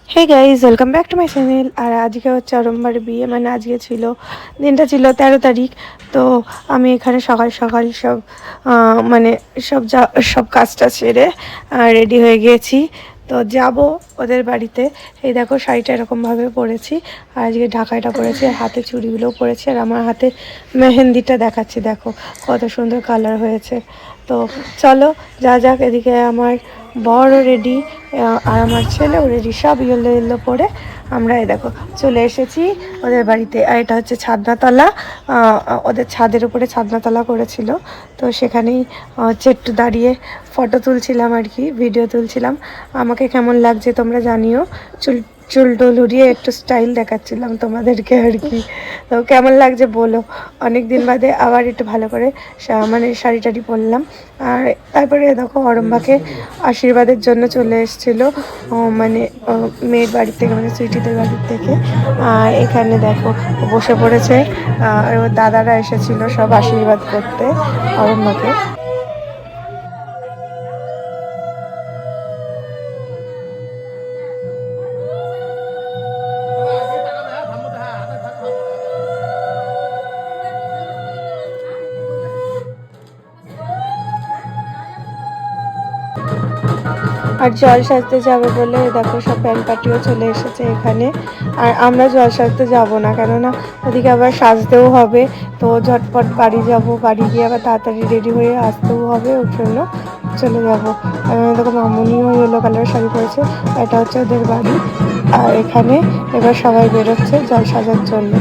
Hey guys, welcome back to my channel. আর আজকে হচ্ছে অরম্বার বিয়ে, মানে আজকে ছিল, দিনটা ছিল 13 তারিখ। তো আমি এখানে সকাল সকাল সব মানে সব কাজটা সেরে রেডি হয়ে গিয়েছি। তো যাব ওদের বাড়িতে। এই দেখো শাড়িটা এরকমভাবে পরেছি, আর আজকে ঢাকাইটা পরেছি, আর হাতে চুড়িগুলোও পরেছি, আর আমার হাতে মেহেন্দিটা দেখাচ্ছি, দেখো কত সুন্দর কালার হয়েছে। তো চলো যা যাক। এদিকে আমার বড় রেডি, আর আমার ছেলেও রেডি, সব ইয়েলো ইয়েলো পরে আমরা এই দেখো চলে এসেছি ওদের বাড়িতে। আর এটা হচ্ছে ছাদনাতলা, ওদের ছাদের উপরে ছাদনাতলা করেছিল। তো সেখানেই হচ্ছে একটু দাঁড়িয়ে ফটো তুলছিলাম, আর কি ভিডিও তুলছিলাম। আমাকে কেমন লাগছে তোমরা জানিও। চুল চুল টুল উড়িয়ে একটু স্টাইল দেখাচ্ছিলাম তোমাদেরকে, আর কি। তো কেমন লাগছে বলো। অনেক দিন বাদে আবার একটু ভালো করে মানে শাড়ি টাড়ি পরলাম। আর তারপরে দেখো অরম্বাকে আশীর্বাদের জন্য চলে এসেছিলো, মানে মেয়ের বাড়ি থেকে, মানে সুইটিদের বাড়ির থেকে। আর এখানে দেখো বসে পড়েছে, আর ওর দাদারা এসেছিল সব আশীর্বাদ করতে অরম্বাকে। আর জল সাজতে যাবে বলে দেখো সব ব্যান্ড পার্টিও চলে এসেছে এখানে। আর আমরা জল সাজতে যাব না, কেননা ওদিকে আবার সাজতেও হবে। তো ঝটপট বাড়ি যাব, বাড়ি গিয়ে আবার তাড়াতাড়ি রেডি হয়ে আসতেও হবে, ওর জন্য চলে যাবো। দেখো মামুনিও ইয়েলো কালার শাড়ি পরেছে, এটা হচ্ছে ওদের বাড়ি। আর এখানে এবার সবাই বেরোচ্ছে জল সাজার জন্য।